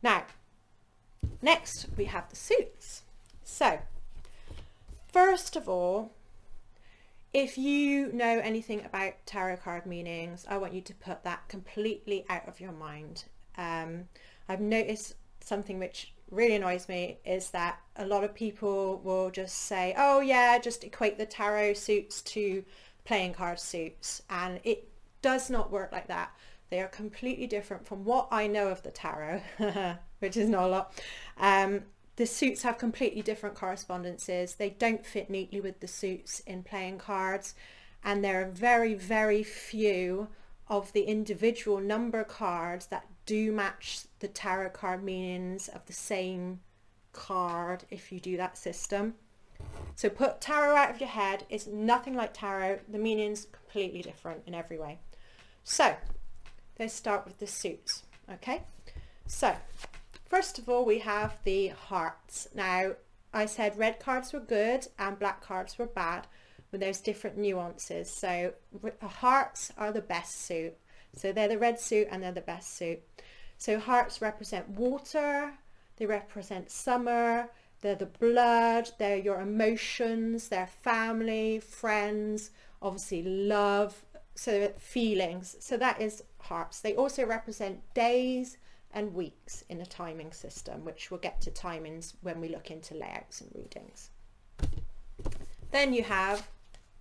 Now, next we have the suits. So, first of all, if you know anything about tarot card meanings, I want you to put that completely out of your mind. I've noticed something which really annoys me is that a lot of people will just say, oh yeah, just equate the tarot suits to playing card suits, and it does not work like that. They are completely different from what I know of the tarot, which is not a lot. The suits have completely different correspondences. They don't fit neatly with the suits in playing cards, and there are very, very few of the individual number cards that do match the tarot card meanings of the same card if you do that system. So put tarot out of your head. It's nothing like tarot. The meaning's completely different in every way. So let's start with the suits. Okay, so first of all, we have the hearts. Now, I said red cards were good and black cards were bad, but there's different nuances. So hearts are the best suit. So they're the red suit and they're the best suit. So hearts represent water, they represent summer, they're the blood, they're your emotions, they're family, friends, obviously love, so feelings. So that is hearts. They also represent days and weeks in a timing system, which we'll get to timings when we look into layouts and readings. Then you have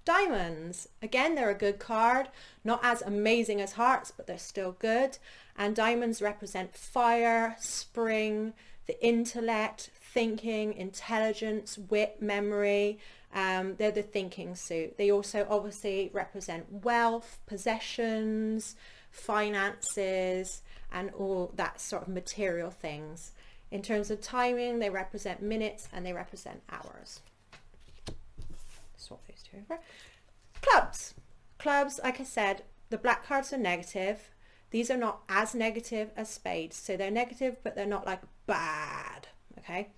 diamonds. Again, they're a good card, not as amazing as hearts, but they're still good. And diamonds represent fire, spring, the intellect, thinking, intelligence, wit, memory. They're the thinking suit. They also obviously represent wealth, possessions, finances, and all that sort of material things. In terms of timing, they represent minutes and they represent hours. Swap those two over. Clubs. Clubs, like I said, the black cards are negative. These are not as negative as spades. So they're negative, but they're not like bad. Okay.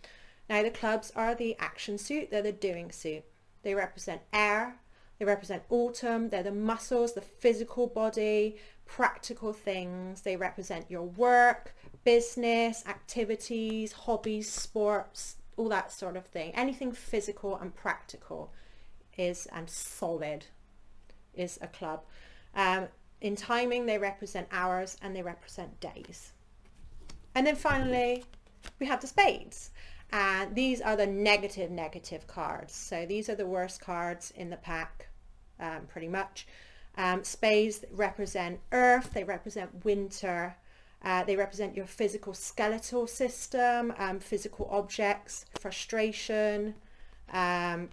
Now the clubs are the action suit. They're the doing suit. They represent air. They represent autumn. They're the muscles, the physical body, practical things. They represent your work, business, activities, hobbies, sports, all that sort of thing. Anything physical and practical and solid is a club. In timing, they represent hours and they represent days. And then finally, we have the spades. And these are the negative cards. So these are the worst cards in the pack, pretty much. Spades represent earth, they represent winter, they represent your physical skeletal system, physical objects, frustration,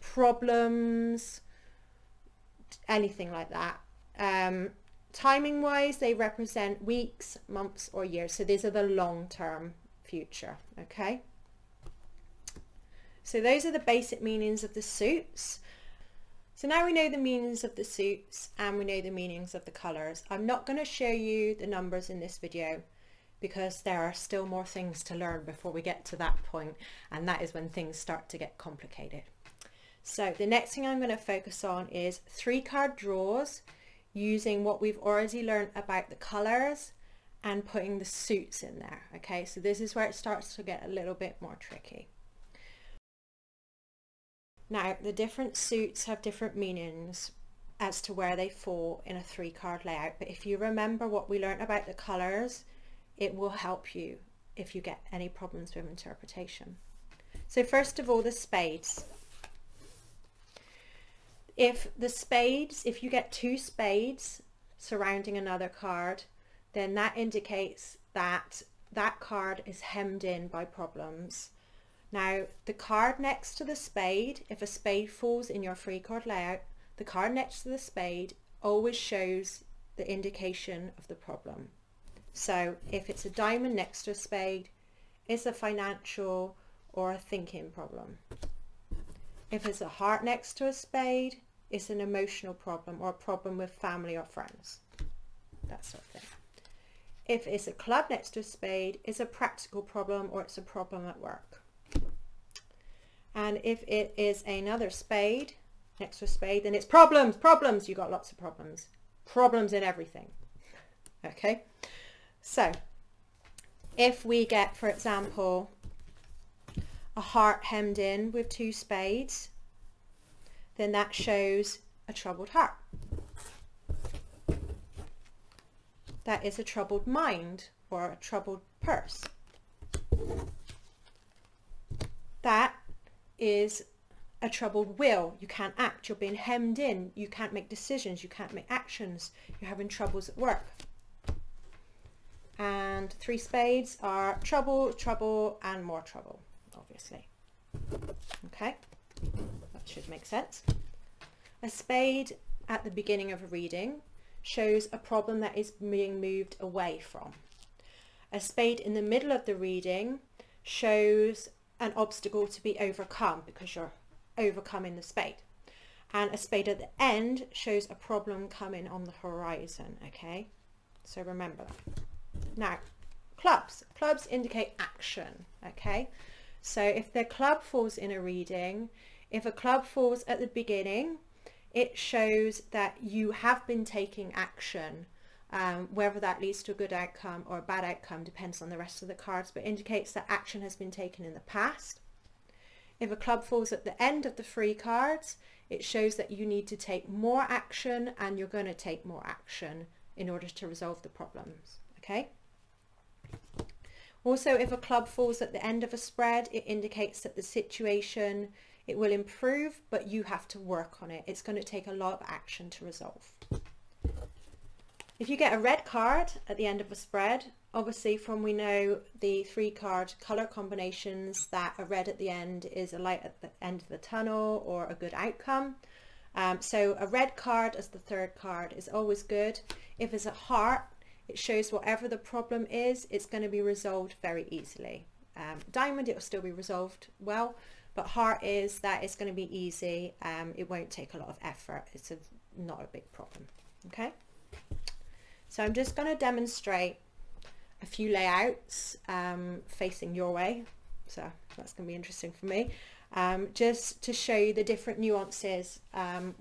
problems, anything like that. Timing wise, they represent weeks, months or years. So these are the long-term future. Okay. So those are the basic meanings of the suits. So now we know the meanings of the suits and we know the meanings of the colors. I'm not going to show you the numbers in this video because there are still more things to learn before we get to that point, and that is when things start to get complicated. So the next thing I'm going to focus on is 3-card draws using what we've already learned about the colors and putting the suits in there. Okay, so this is where it starts to get a little bit more tricky. Now, the different suits have different meanings as to where they fall in a 3-card layout, but if you remember what we learned about the colors, it will help you if you get any problems with interpretation. So first of all, the spades. If you get 2 spades surrounding another card, then that indicates that that card is hemmed in by problems. Now, the card next to the spade, if a spade falls in your 3-card layout, the card next to the spade always shows the indication of the problem. So if it's a diamond next to a spade, it's a financial or a thinking problem. If it's a heart next to a spade, it's an emotional problem or a problem with family or friends, that sort of thing. If it's a club next to a spade, it's a practical problem or it's a problem at work. And if it is another spade next to a spade, then it's problems. You got lots of problems in everything. Okay, so If we get, for example, a heart hemmed in with 2 spades, then that shows a troubled heart. That is a troubled mind or a troubled purse. That is a troubled will. You can't act, you're being hemmed in, you can't make decisions, you can't make actions, you're having troubles at work. And 3 spades are trouble, trouble, and more trouble, obviously. Okay, that should make sense. A spade at the beginning of a reading shows a problem that is being moved away from. A spade in the middle of the reading shows an obstacle to be overcome because you're overcoming the spade. And a spade at the end shows a problem coming on the horizon. Okay, so remember that. Now, clubs indicate action. Okay, so if the club falls in a reading, if a club falls at the beginning, it shows that you have been taking action. Whether that leads to a good outcome or a bad outcome depends on the rest of the cards, but indicates that action has been taken in the past. If a club falls at the end of the 3 cards, it shows that you need to take more action, and you're going to take more action in order to resolve the problems. Okay. Also, if a club falls at the end of a spread, it indicates that the situation, it will improve, but you have to work on it. It's going to take a lot of action to resolve. If you get a red card at the end of a spread, obviously from we know the 3 card color combinations that a red at the end is a light at the end of the tunnel or a good outcome. So a red card as the 3rd card is always good. If it's a heart, it shows whatever the problem is, it's going to be resolved very easily. Diamond, it will still be resolved well, but heart is that it's going to be easy. It won't take a lot of effort. It's not a big problem. Okay. So I'm just going to demonstrate a few layouts facing your way. So that's going to be interesting for me. Just to show you the different nuances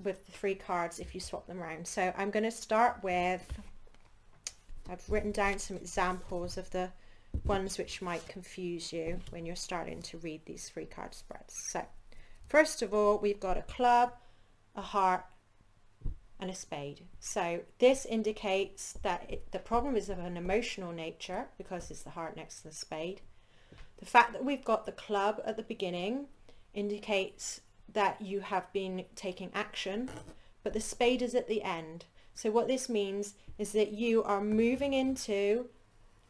with the 3 cards if you swap them around. So I'm going to start with, I've written down some examples of the ones which might confuse you when you're starting to read these 3 card spreads. So first of all, we've got a club, a heart, and a spade. So this indicates that the problem is of an emotional nature because it's the heart next to the spade. The fact that we've got the club at the beginning indicates that you have been taking action, but the spade is at the end. So what this means is that you are moving into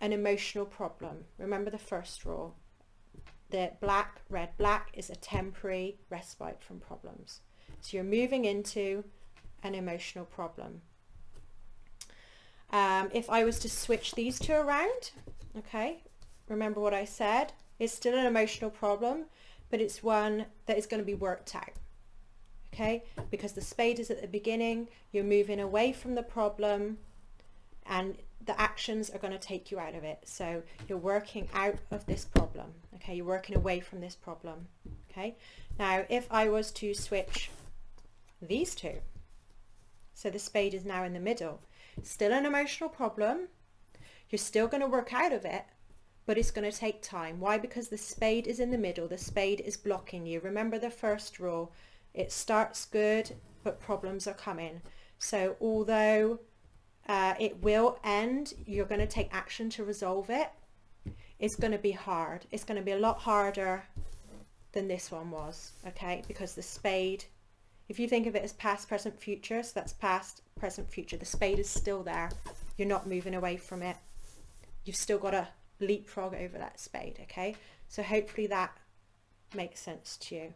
an emotional problem. Remember the first rule. The black, red, black is a temporary respite from problems. So you're moving into an emotional problem. If I was to switch these 2 around, okay, remember what I said, it's still an emotional problem, but it's one that is going to be worked out. Okay, because the spade is at the beginning, you're moving away from the problem, and the actions are going to take you out of it. So you're working out of this problem. Okay, you're working away from this problem. Okay, now if I was to switch these 2, so the spade is now in the middle, still an emotional problem, you're still going to work out of it, but it's going to take time. Why? Because the spade is in the middle, the spade is blocking you. Remember the first rule, it starts good, but problems are coming. So although it will end, you're going to take action to resolve it, it's going to be hard. It's going to be a lot harder than this one was, okay? Because the spade, if you think of it as past, present, future, so that's past, present, future. The spade is still there. You're not moving away from it. You've still got to leapfrog over that spade, okay? So hopefully that makes sense to you.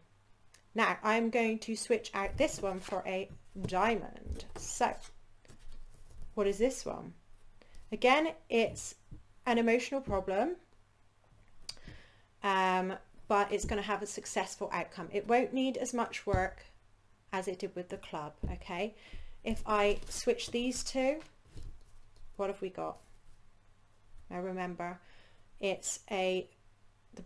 Now I'm going to switch out this one for a diamond. So what is this one? Again, it's an emotional problem, but it's going to have a successful outcome. It won't need as much work as it did with the club, okay? If I switch these 2, what have we got? Now remember, the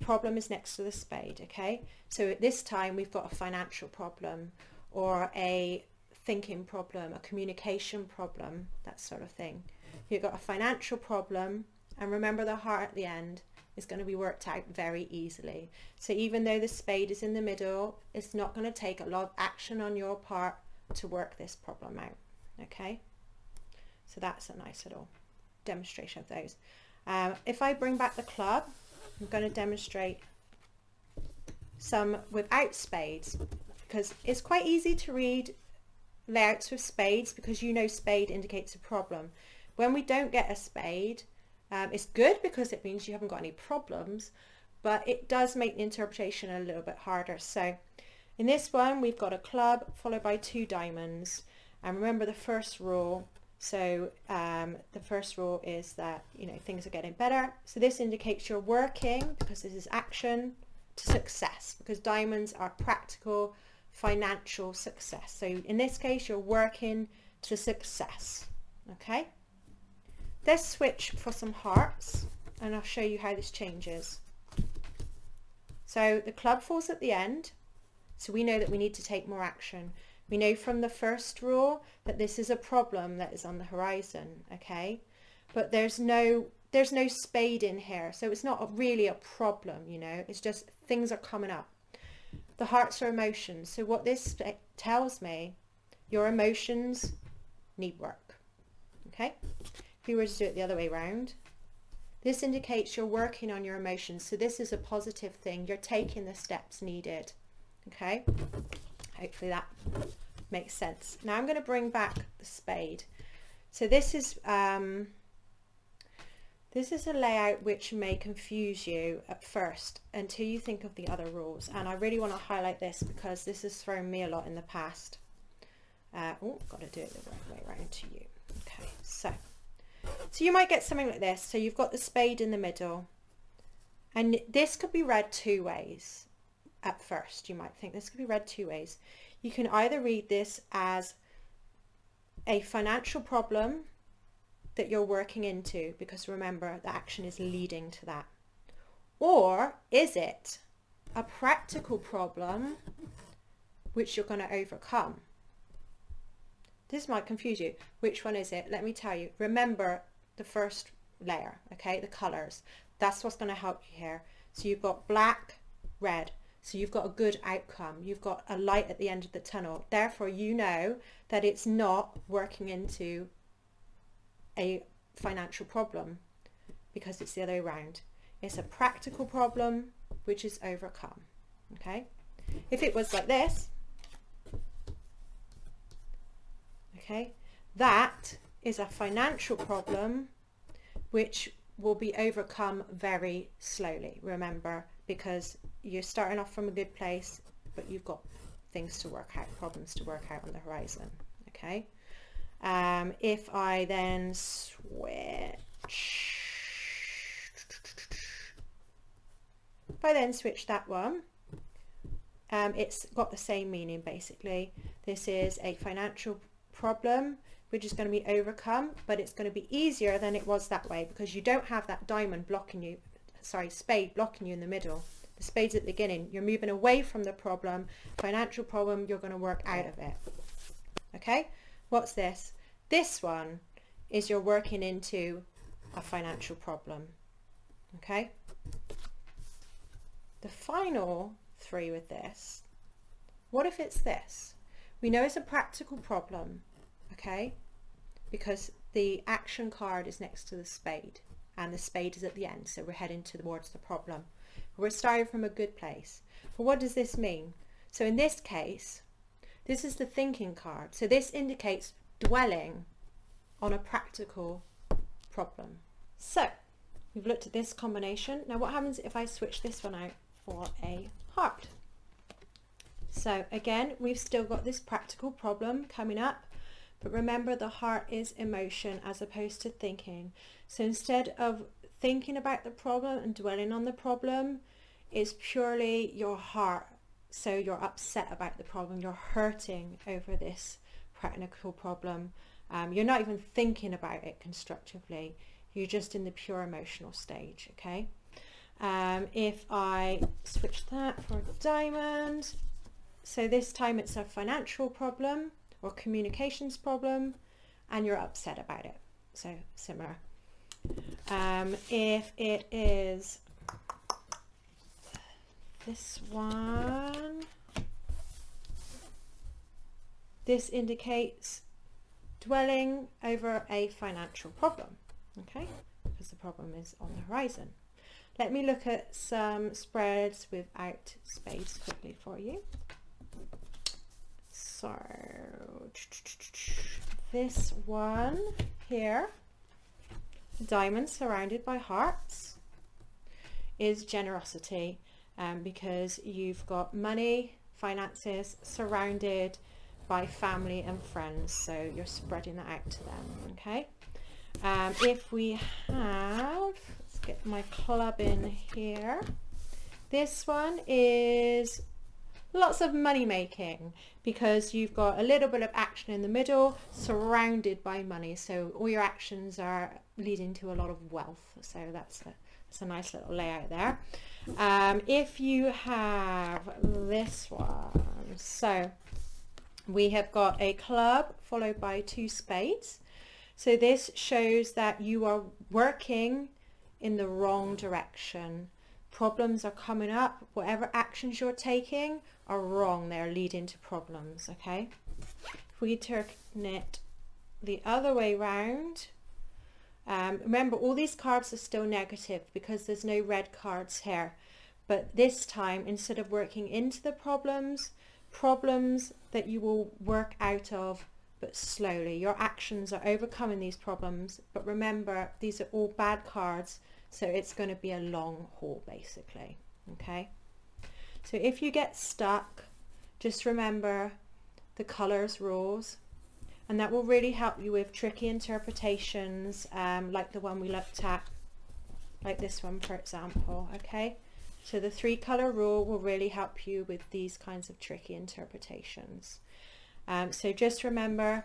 problem is next to the spade, okay? So at this time we've got a financial problem or a thinking problem, a communication problem, that sort of thing. You've got a financial problem, And remember, the heart at the end is going to be worked out very easily. So even though the spade is in the middle, it's not going to take a lot of action on your part to work this problem out. Okay, so that's a nice little demonstration of those. If I bring back the club, I'm going to demonstrate some without spades, because it's quite easy to read layouts with spades because you know spade indicates a problem. When we don't get a spade, it's good because it means you haven't got any problems, but it does make the interpretation a little bit harder. So in this one, we've got a club followed by 2 diamonds, and remember the first rule. So the first rule is that, you know, things are getting better. So this indicates you're working, because this is action, to success, because diamonds are practical financial success. So in this case, you're working to success. Okay, let's switch for some hearts and I'll show you how this changes. So the club falls at the end, so we know that we need to take more action. We know from the first rule that this is a problem that is on the horizon. Okay, but there's no spade in here, so it's not really a problem, you know, it's just things are coming up. The hearts are emotions, so what this tells me, your emotions need work. Okay, if we were to do it the other way around, this indicates you're working on your emotions, so this is a positive thing, you're taking the steps needed. Okay, hopefully that makes sense. Now I'm going to bring back the spade. So this is a layout which may confuse you at first until you think of the other rules, and I really want to highlight this because this has thrown me a lot in the past. Oh, got to do it the right way around to you. Okay, so you might get something like this. So you've got the spade in the middle, and this could be read 2 ways. At first you might think this could be read 2 ways. You can either read this as a financial problem that you're working into, because remember the action is leading to that, or is it a practical problem which you're going to overcome? This might confuse you. Which one is it? Let me tell you. Remember the first layer, okay, the colors. That's what's going to help you here. So you've got black, red, so you've got a good outcome, you've got a light at the end of the tunnel, therefore you know that it's not working into a financial problem because it's the other way around. It's a practical problem which is overcome. Okay, if it was like this, okay, that is a financial problem which will be overcome very slowly, remember, because you're starting off from a good place, but you've got things to work out, problems to work out on the horizon. Okay, if I then switch, that one, it's got the same meaning basically. This is a financial problem which is going to be overcome, but it's going to be easier than it was that way because you don't have that diamond blocking you, sorry, spade blocking you in the middle. The spade's at the beginning. You're moving away from the problem, financial problem, you're going to work out of it. Okay, what's this? This one is you're working into a financial problem. Okay, the final 3 with this, what if it's this? We know it's a practical problem, okay, because the action card is next to the spade and the spade is at the end, so we're heading towards the problem. We're starting from a good place. But what does this mean? So in this case, this is the thinking card, so this indicates dwelling on a practical problem. So we've looked at this combination. Now what happens if I switch this one out for a heart? So again, we've still got this practical problem coming up, but remember the heart is emotion as opposed to thinking. So instead of thinking about the problem and dwelling on the problem, it's purely your heart. So you're upset about the problem, you're hurting over this practical problem. You're not even thinking about it constructively, you're just in the pure emotional stage. Okay, if I switch that for a diamond, so this time it's a financial problem or communications problem and you're upset about it, so similar. If it is this one, this indicates dwelling over a financial problem, okay, because the problem is on the horizon. Let me look at some spreads without spades quickly for you. So this one here, diamonds surrounded by hearts, is generosity, because you've got money, finances surrounded by family and friends, so you're spreading that out to them, okay. If we have, let's get my club in here, this one is lots of money making, because you've got a little bit of action in the middle surrounded by money, so all your actions are leading to a lot of wealth, so that's a nice little layout there. If you have this one, so we have got a club followed by 2 spades, so this shows that you are working in the wrong direction. Problems are coming up, whatever actions you're taking are wrong, they're leading to problems, okay. If we turn it the other way round, remember all these cards are still negative because there's no red cards here, but this time instead of working into the problems that you will work out of, but slowly. Your actions are overcoming these problems, but remember these are all bad cards, so it's going to be a long haul basically, okay. So if you get stuck, just remember the colors rules, and that will really help you with tricky interpretations, like the one we looked at, like this one for example, okay. So the 3 color rule will really help you with these kinds of tricky interpretations. So just remember,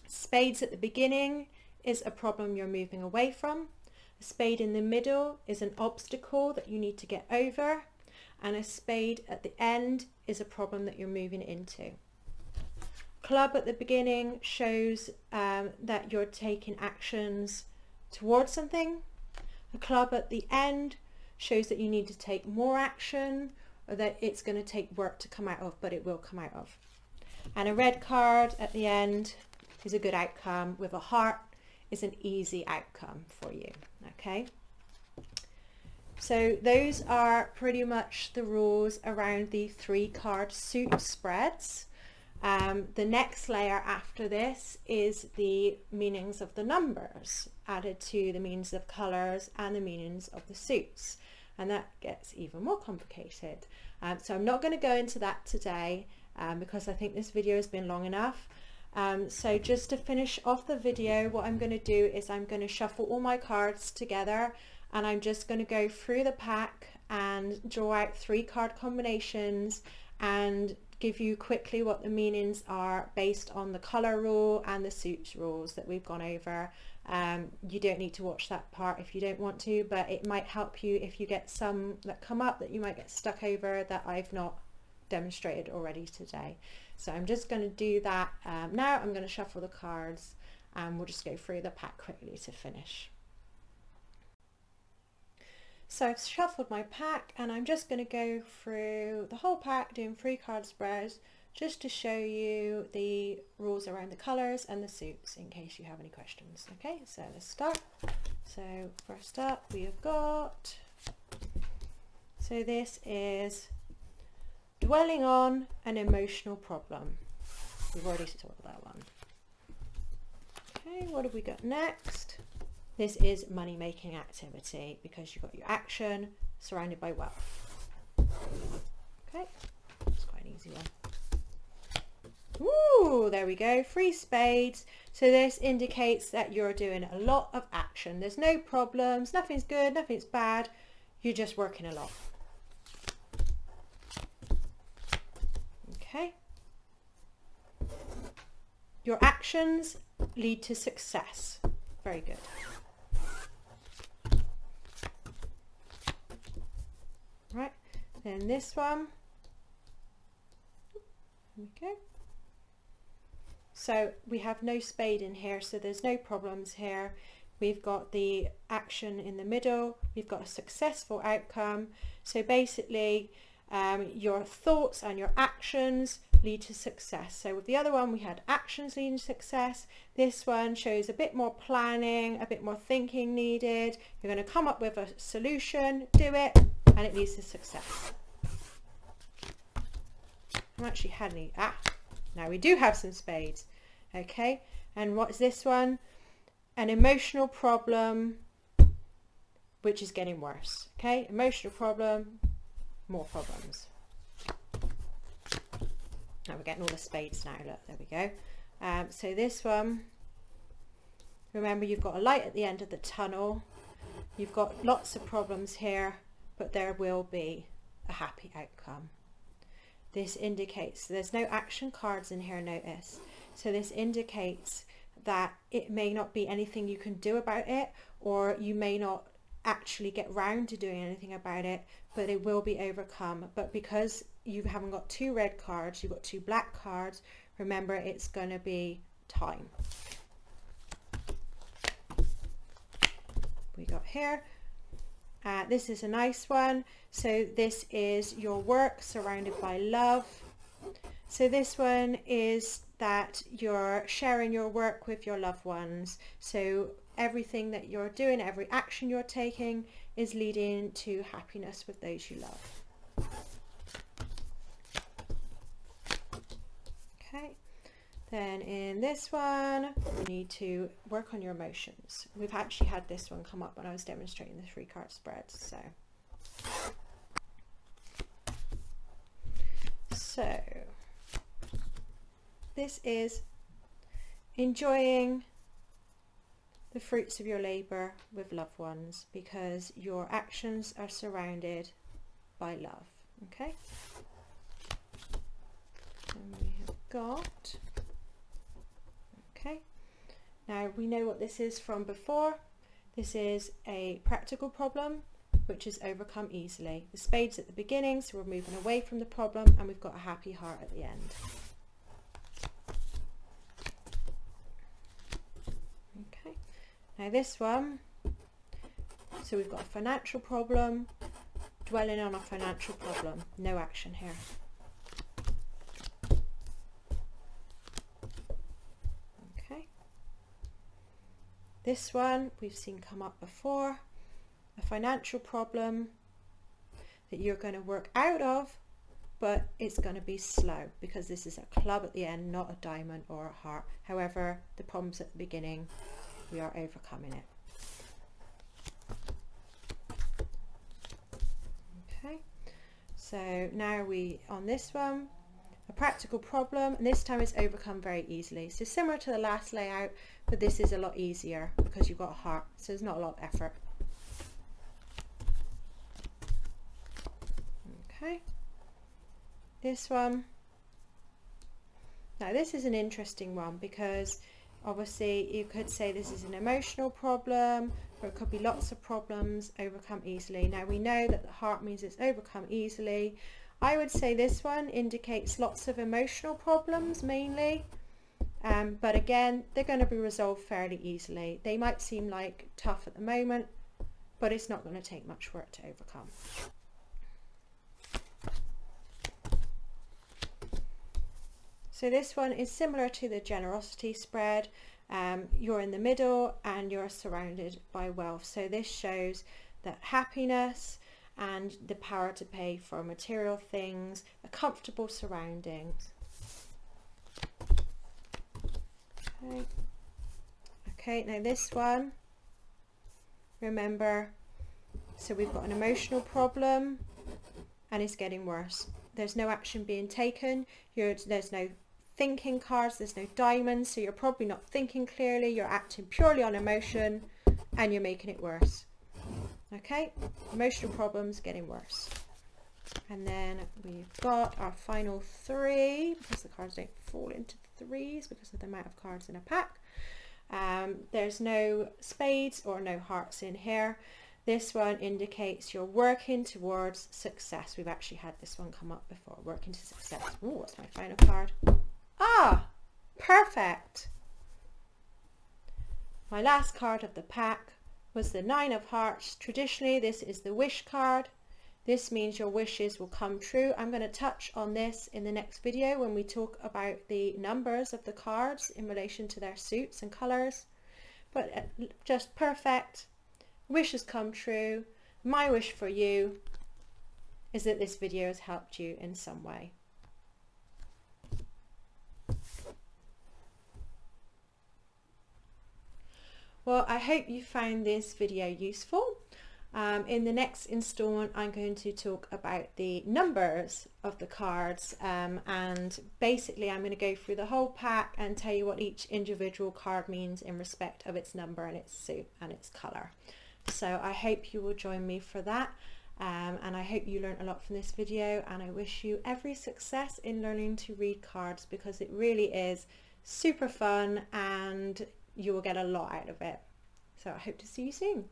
spades at the beginning is a problem you're moving away from, a spade in the middle is an obstacle that you need to get over, and a spade at the end is a problem that you're moving into. Club at the beginning shows that you're taking actions towards something. A club at the end shows that you need to take more action, or that it's going to take work to come out of, but it will come out of. And a red card at the end is a good outcome, with a heart is an easy outcome for you, okay. So those are pretty much the rules around the 3 card suit spreads. The next layer after this is the meanings of the numbers added to the meanings of colors and the meanings of the suits, and that gets even more complicated. So I'm not going to go into that today because I think this video has been long enough. So just to finish off the video, what I'm going to do is I'm going to shuffle all my cards together, and I'm just going to go through the pack and draw out 3 card combinations and give you quickly what the meanings are based on the color rule and the suits rules that we've gone over. You don't need to watch that part if you don't want to, but it might help you if you get some that come up that you might get stuck over that I've not demonstrated already today. So I'm just going to do that now. I'm going to shuffle the cards and we'll just go through the pack quickly to finish. So I've shuffled my pack and I'm just going to go through the whole pack doing 3 card spreads just to show you the rules around the colours and the suits in case you have any questions. Okay, so let's start. So first up we have got, so this is dwelling on an emotional problem. We've already talked about that one. Okay, what have we got next? This is money making activity because you've got your action surrounded by wealth. Okay, it's quite an easy one. Ooh, there we go, 3 spades. So this indicates that you're doing a lot of action. There's no problems, nothing's good, nothing's bad. You're just working a lot. Okay. Your actions lead to success. Very good. Right, then this one, there we go. So we have no spade in here, so there's no problems here. we've got the action in the middle, we've got a successful outcome. So basically your thoughts and your actions lead to success. So with the other one we had actions leading to success. This one shows a bit more planning, a bit more thinking needed. You're going to come up with a solution, do it, and it leads to success. I haven't actually had any. Now we do have some spades. Okay, and what's this one? An emotional problem which is getting worse. Okay, emotional problem, more problems. Now we're getting all the spades now, look, there we go. So this one, remember you've got a light at the end of the tunnel, you've got lots of problems here, but there will be a happy outcome. This indicates, there's no action cards in here, notice, so this indicates that it may not be anything you can do about it, or you may not actually get round to doing anything about it, but it will be overcome. But because you haven't got two red cards, you've got two black cards, remember it's going to be time. We got here, this is a nice one. So this is your work surrounded by love. So this one is that you're sharing your work with your loved ones. So everything that you're doing, every action you're taking is leading to happiness with those you love. Okay, then in this one, you need to work on your emotions. We've actually had this one come up when I was demonstrating the 3-card spreads. So this is enjoying the fruits of your labour with loved ones, because your actions are surrounded by love. Okay, and we have got, okay, now we know what this is from before. This is a practical problem which is overcome easily. The spades at the beginning, so we're moving away from the problem, and we've got a happy heart at the end. Okay, now this one, so we've got a financial problem, dwelling on a financial problem, no action here. Okay, this one we've seen come up before, a financial problem that you're going to work out of, but it's going to be slow because this is a club at the end, not a diamond or a heart. However, the problems at the beginning, we are overcoming it. Okay, so now we, on this one, a practical problem, and this time it's overcome very easily. So similar to the last layout, but this is a lot easier because you've got a heart, so there's not a lot of effort. Okay, this one, now this is an interesting one because obviously you could say this is an emotional problem, or it could be lots of problems overcome easily. Now we know that the heart means it's overcome easily. I would say this one indicates lots of emotional problems mainly, but again they're going to be resolved fairly easily. They might seem like tough at the moment, but it's not going to take much work to overcome. So this one is similar to the generosity spread. You're in the middle and you're surrounded by wealth. So this shows that happiness and the power to pay for material things, a comfortable surroundings. Okay. Okay, now this one, remember, so we've got an emotional problem and it's getting worse. There's no action being taken. There's no thinking cards, there's no diamonds, so you're probably not thinking clearly, you're acting purely on emotion and you're making it worse. Okay, emotional problems getting worse. And then we've got our final 3, because the cards don't fall into 3s because of the amount of cards in a pack. There's no spades or no hearts in here. This one indicates you're working towards success. We've actually had this one come up before, working to success. Oh, what's my final card? Ah, perfect. My last card of the pack was the 9 of Hearts. Traditionally, this is the wish card. This means your wishes will come true. I'm going to touch on this in the next video when we talk about the numbers of the cards in relation to their suits and colours. But just perfect. Wishes come true. My wish for you is that this video has helped you in some way. Well, I hope you found this video useful. In the next installment, I'm going to talk about the numbers of the cards, and basically I'm going to go through the whole pack and tell you what each individual card means in respect of its number and its suit and its colour. So I hope you will join me for that, and I hope you learned a lot from this video, and I wish you every success in learning to read cards, because it really is super fun and you will get a lot out of it. So I hope to see you soon.